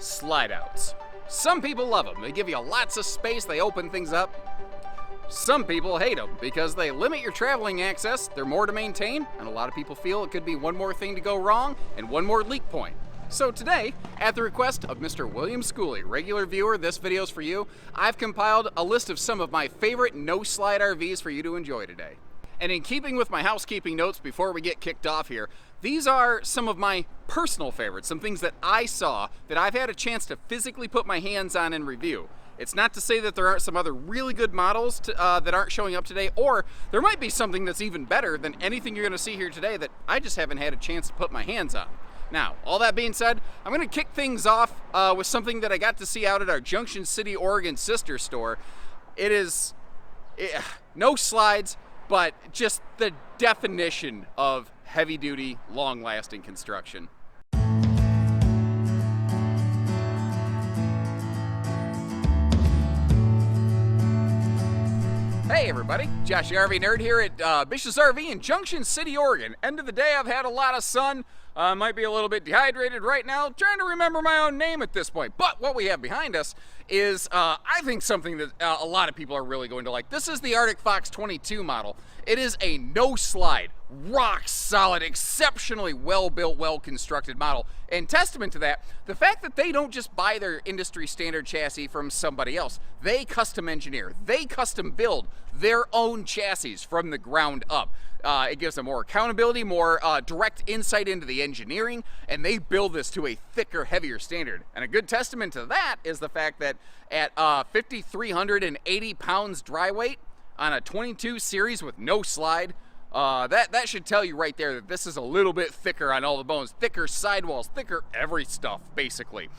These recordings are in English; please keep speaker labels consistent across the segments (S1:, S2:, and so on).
S1: slide outs. Some people love them. They give you lots of space, they open things up. Some people hate them because they limit your traveling access, they're more to maintain, and a lot of people feel it could be one more thing to go wrong and one more leak point. So today, at the request of Mr. William Schooley, regular viewer, this video's for you, I've compiled a list of some of my favorite no-slide RVs for you to enjoy today. And in keeping with my housekeeping notes before we get kicked off here, these are some of my personal favorites, some things that I saw that I've had a chance to physically put my hands on and review. It's not to say that there aren't some other really good models that aren't showing up today, or there might be something that's even better than anything you're going to see here today that I just haven't had a chance to put my hands on. Now, all that being said, I'm going to kick things off with something that I got to see out at our Junction City, Oregon sister store. It is no slides, but just the definition of heavy-duty, long-lasting construction. Hey everybody, Josh the RV Nerd here at Bish's RV in Junction City, Oregon. End of the day, I've had a lot of sun. Might be a little bit dehydrated right now, trying to remember my own name at this point. But what we have behind us is, I think, something that a lot of people are really going to like. This is the Arctic Fox 22 model. It is a no-slide, rock-solid, exceptionally well-built, well-constructed model. And testament to that, the fact that they don't just buy their industry-standard chassis from somebody else. They custom engineer, they custom build their own chassis from the ground up. It gives them more accountability, more direct insight into the engineering, and they build this to a thicker, heavier standard. And a good testament to that is the fact that at 5,380 pounds dry weight on a 22 series with no slide, that should tell you right there that this is a little bit thicker on all the bones, thicker sidewalls, thicker every stuff, basically.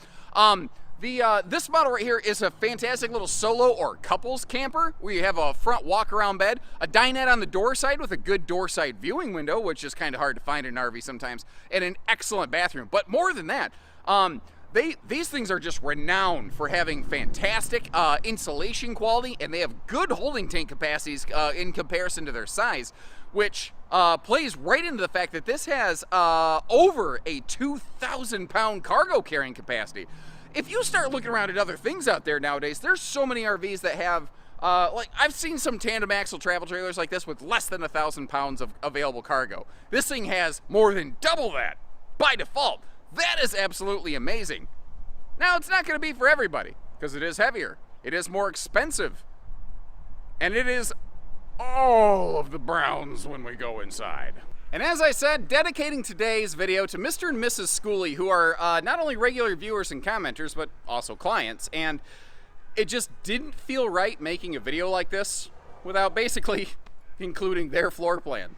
S1: This model right here is a fantastic little solo or couples camper where you have a front walk-around bed, a dinette on the door side with a good door side viewing window, which is kind of hard to find in an RV sometimes, and an excellent bathroom. But more than that, these things are just renowned for having fantastic insulation quality, and they have good holding tank capacities in comparison to their size, which plays right into the fact that this has over a 2,000 pound cargo carrying capacity. If you start looking around at other things out there nowadays, there's so many RVs that have, like I've seen some tandem axle travel trailers like this with less than 1,000 pounds of available cargo. This thing has more than double that by default. That is absolutely amazing. Now, it's not going to be for everybody because it is heavier, it is more expensive, and it is all of the browns when we go inside. And as I said, dedicating today's video to Mr. and Mrs. Schooley, who are not only regular viewers and commenters, but also clients. And it just didn't feel right making a video like this without basically including their floor plan.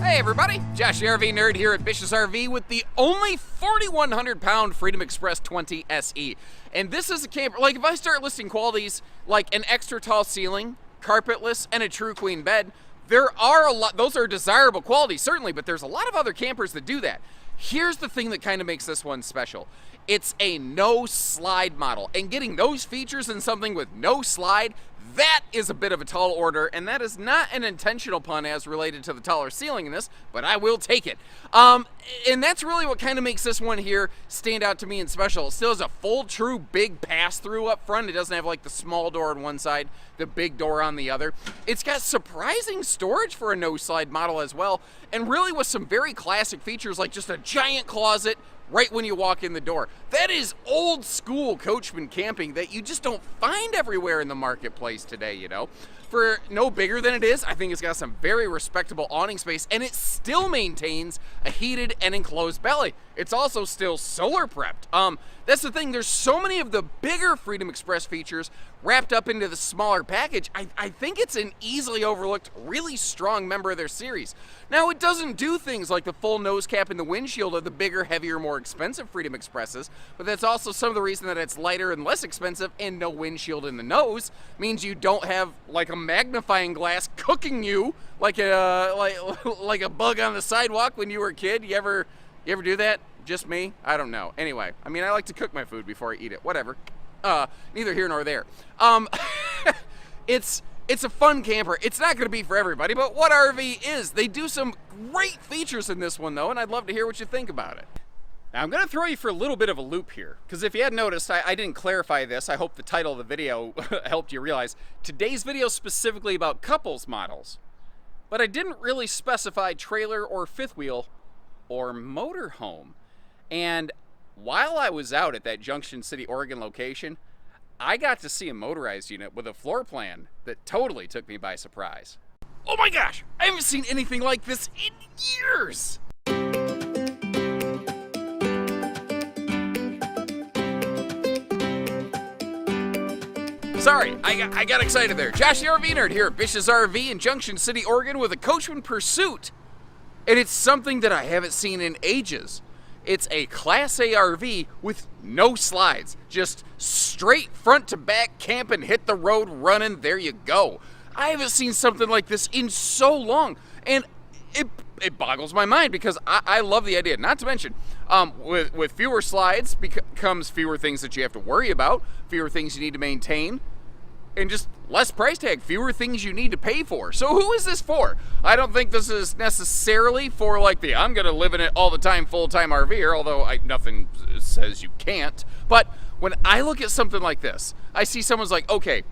S1: Hey everybody, Josh the RV Nerd here at Bish's RV with the only 4,100 pound Freedom Express 20 SE. And this is a camper, like if I start listing qualities like an extra tall ceiling, carpetless, and a true queen bed, there are a lot, those are desirable qualities certainly, but there's a lot of other campers that do that. Here's the thing that kind of makes this one special. It's a no slide model, and getting those features in something with no slide, that is a bit of a tall order, and that is not an intentional pun as related to the taller ceiling in this, but I will take it. And that's really what kind of makes this one here stand out to me and special. It still has a full, true, big pass-through up front. It doesn't have like the small door on one side, the big door on the other. It's got surprising storage for a no-slide model as well, and really with some very classic features like just a giant closet right when you walk in the door. That is old school coachman camping that you just don't find everywhere in the marketplace today, you know. For no bigger than it is, I think it's got some very respectable awning space, and it still maintains a heated and enclosed belly. It's also still solar prepped. That's the thing, there's so many of the bigger Freedom Express features wrapped up into the smaller package. I think it's an easily overlooked, really strong member of their series. Now, it doesn't do things like the full nose cap and the windshield of the bigger, heavier, more expensive Freedom Expresses, but that's also some of the reason that it's lighter and less expensive, and no windshield in the nose means you don't have like a magnifying glass cooking you like a bug on the sidewalk when you were a kid. You ever do that? Just me? I don't know. Anyway, I mean, I like to cook my food before I eat it. Whatever. Neither here nor there. It's It's a fun camper. It's not going to be for everybody, but what RV is? They do some great features in this one, though, and I'd love to hear what you think about it. Now, I'm going to throw you for a little bit of a loop here, because if you hadn't noticed, I didn't clarify this. I hope the title of the video helped you realize. Today's video is specifically about couples models, but I didn't really specify trailer or fifth wheel or motorhome. And while I was out at that Junction City, Oregon location, I got to see a motorized unit with a floor plan that totally took me by surprise. Oh my gosh, I haven't seen anything like this in years! Sorry, I got excited there. Josh the RV Nerd here at Bish's RV in Junction City, Oregon with a Coachman Pursuit. And it's something that I haven't seen in ages. It's a Class A RV with no slides. Just straight front to back camping, hit the road running, there you go. I haven't seen something like this in so long. And it boggles my mind because I love the idea. Not to mention, with fewer slides comes fewer things that you have to worry about, fewer things you need to maintain, and just less price tag, fewer things you need to pay for. So who is this for? I don't think this is necessarily for like the I'm gonna live in it all the time full-time RVer, although nothing says you can't. But when I look at something like this, I see someone's like, okay,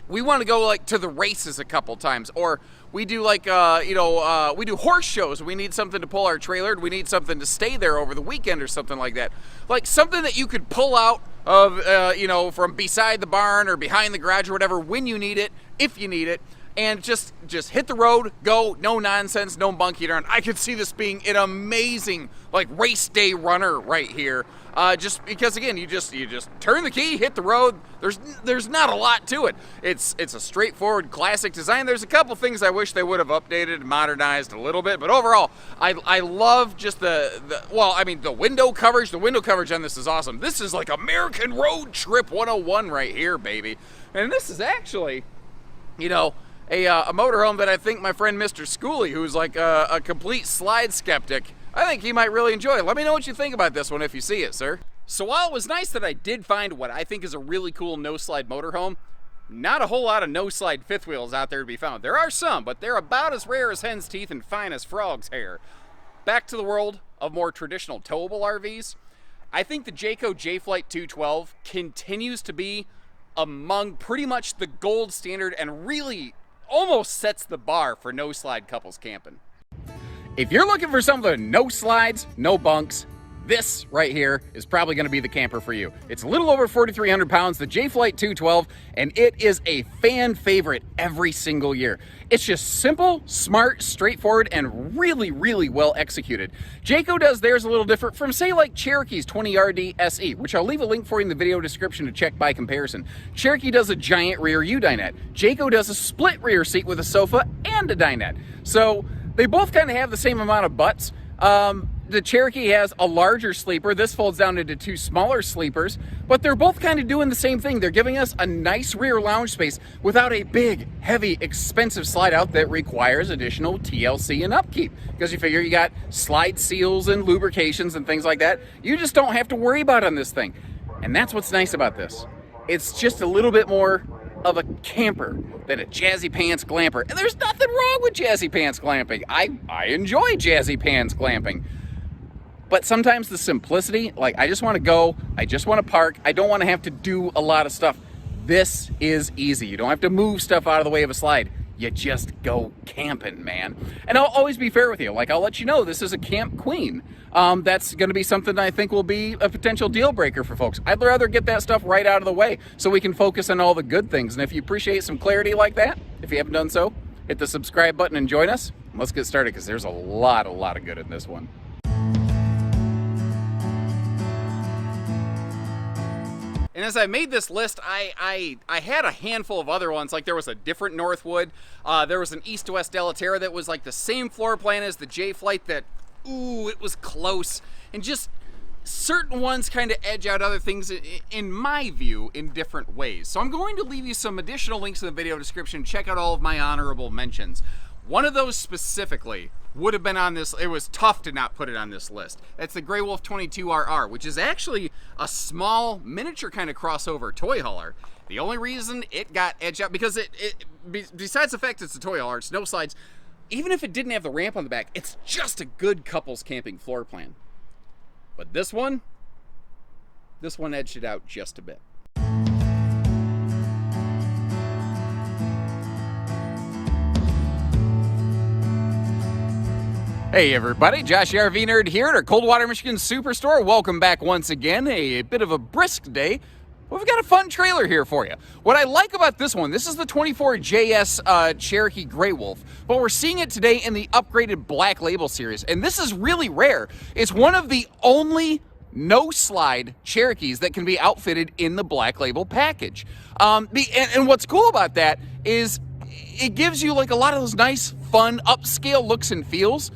S1: we want to go like to the races a couple times, or we do like we do horse shows. We need something to pull our trailer. We need something to stay there over the weekend or something like that. Like something that you could pull out of from beside the barn or behind the garage or whatever when you need it, if you need it, and just hit the road, go, no nonsense, no monkey darn. I could see this being an amazing like race day runner right here. Just because again, you just turn the key, hit the road. There's not a lot to it. It's a straightforward classic design. There's a couple things I wish they would have updated and modernized a little bit, but overall, I love just the window coverage. The window coverage on this is awesome. This is like American Road Trip 101 right here, baby. And this is actually, a motorhome that I think my friend Mr. Schooley, who's like a complete slide skeptic, I think he might really enjoy it. Let me know what you think about this one if you see it, sir. So while it was nice that I did find what I think is a really cool no-slide motorhome, not a whole lot of no-slide fifth wheels out there to be found. There are some, but they're about as rare as hen's teeth and fine as frog's hair. Back to the world of more traditional towable RVs, I think the Jayco JFlight 212 continues to be among pretty much the gold standard and really almost sets the bar for no-slide couples camping. If you're looking for something with no slides, no bunks, this right here is probably going to be the camper for you. It's a little over 4,300 pounds, the JFlight 212, and it is a fan favorite every single year. It's just simple, smart, straightforward, and really, really well executed. Jayco does theirs a little different from, say, like Cherokee's 20RD SE, which I'll leave a link for you in the video description to check by comparison. Cherokee does a giant rear U dinette. Jayco does a split rear seat with a sofa and a dinette. So they both kind of have the same amount of butts. The Cherokee has a larger sleeper. This folds down into two smaller sleepers, but they're both kind of doing the same thing. They're giving us a nice rear lounge space without a big, heavy, expensive slide out that requires additional TLC and upkeep. Because you figure you got slide seals and lubrications and things like that. You just don't have to worry about on this thing. And that's what's nice about this. It's just a little bit more of a camper than a jazzy pants glamper. And there's nothing wrong with jazzy pants glamping. I enjoy jazzy pants glamping. But sometimes the simplicity, like I just want to go, I just want to park, I don't want to have to do a lot of stuff. This is easy. You don't have to move stuff out of the way of a slide. You just go camping, man. And I'll always be fair with you. Like I'll let you know this is a camp queen. That's going to be something I think will be a potential deal breaker for folks. I'd rather get that stuff right out of the way so we can focus on all the good things. And if you appreciate some clarity like that, if you haven't done so, hit the subscribe button and join us. Let's get started because there's a lot of good in this one. And as I made this list, I had a handful of other ones. Like there was a different Northwood. There was an East to West Delaterra that was like the same floor plan as the JFlight that, ooh, it was close. And just certain ones kind of edge out other things, in my view, in different ways. So I'm going to leave you some additional links in the video description. Check out all of my honorable mentions. One of those specifically would have been on this. It was tough to not put it on this list. That's the Grey Wolf 22RR, which is actually a small miniature kind of crossover toy hauler. The only reason it got edged out, because besides the fact it's a toy hauler, it's no slides, even if it didn't have the ramp on the back, it's just a good couples camping floor plan. But this one edged it out just a bit. Hey everybody, Josh the RV Nerd here at our Coldwater, Michigan Superstore. Welcome back once again. A bit of a brisk day. We've got a fun trailer here for you. What I like about this one, this is the 24JS Cherokee Grey Wolf, but we're seeing it today in the upgraded Black Label series, and this is really rare. It's one of the only no-slide Cherokees that can be outfitted in the Black Label package. And what's cool about that is it gives you like a lot of those nice, fun, upscale looks and feels,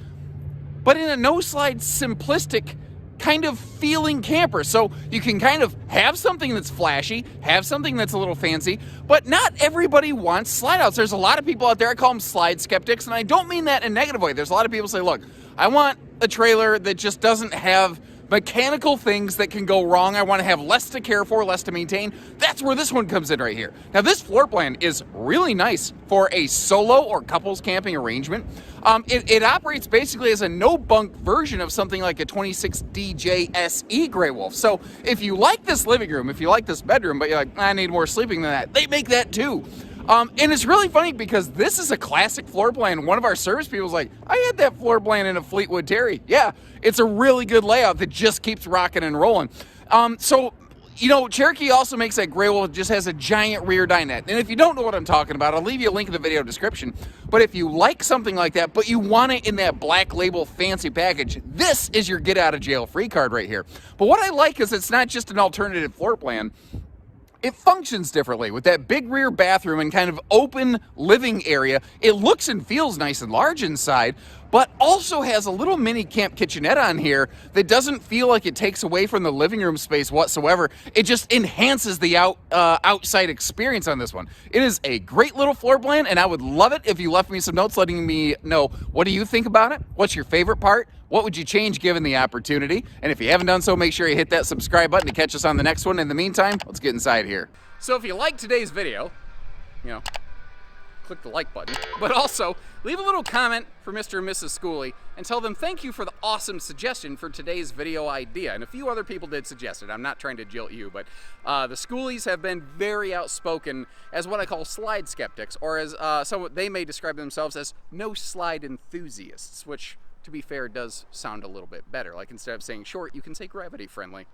S1: but in a no-slide, simplistic kind of feeling camper. So you can kind of have something that's flashy, have something that's a little fancy, but not everybody wants slide outs. There's a lot of people out there, I call them slide skeptics, and I don't mean that in a negative way. There's a lot of people say, look, I want a trailer that just doesn't have mechanical things that can go wrong. I want to have less to care for, less to maintain. That's where this one comes in right here. Now this floor plan is really nice for a solo or couples camping arrangement. It operates basically as a no-bunk version of something like a 26DJ SE Grey Wolf. So if you like this living room, if you like this bedroom, but you're like, I need more sleeping than that, they make that too. And it's really funny because this is a classic floor plan. One of our service people's like, I had that floor plan in a Fleetwood Terry. Yeah, it's a really good layout that just keeps rocking and rolling. So, you know, Cherokee also makes that Grey Wolf, just has a giant rear dinette. And if you don't know what I'm talking about, I'll leave you a link in the video description. But if you like something like that, but you want it in that Black Label fancy package, this is your get out of jail free card right here. But what I like is it's not just an alternative floor plan. It functions differently with that big rear bathroom and kind of open living area. It looks and feels nice and large inside, but also has a little mini camp kitchenette on here that doesn't feel like it takes away from the living room space whatsoever. It just enhances the outside experience on this one. It is a great little floor plan, and I would love it if you left me some notes letting me know, what do you think about it? What's your favorite part? What would you change given the opportunity? And if you haven't done so, make sure you hit that subscribe button to catch us on the next one. In the meantime, let's get inside here. So if you like today's video, you know, click the like button, but also leave a little comment for Mr. and Mrs. Schooley and tell them thank you for the awesome suggestion for today's video idea. And a few other people did suggest it. I'm not trying to jilt you, but the Schoolies have been very outspoken as what I call slide skeptics, or as they may describe themselves as no slide enthusiasts, which, to be fair, does sound a little bit better. Like, instead of saying short, you can say gravity friendly.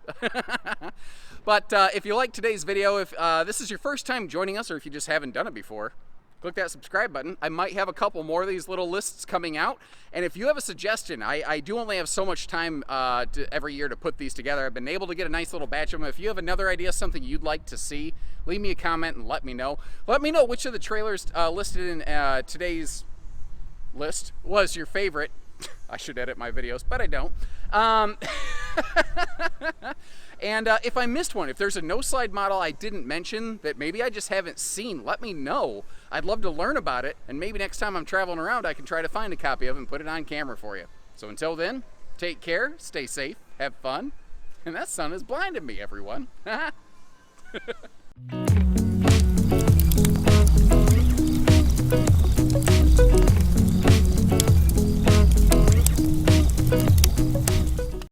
S1: But if you like today's video, if this is your first time joining us, or if you just haven't done it before, click that subscribe button. I might have a couple more of these little lists coming out. And if you have a suggestion, I do only have so much time every year to put these together. I've been able to get a nice little batch of them. If you have another idea, something you'd like to see, leave me a comment and let me know. Let me know which of the trailers listed in today's list was your favorite. I should edit my videos, but I don't. And if I missed one, if there's a no-slide model I didn't mention that maybe I just haven't seen, let me know. I'd love to learn about it, and maybe next time I'm traveling around, I can try to find a copy of it and put it on camera for you. So until then, take care, stay safe, have fun, and that sun is blinding me, everyone.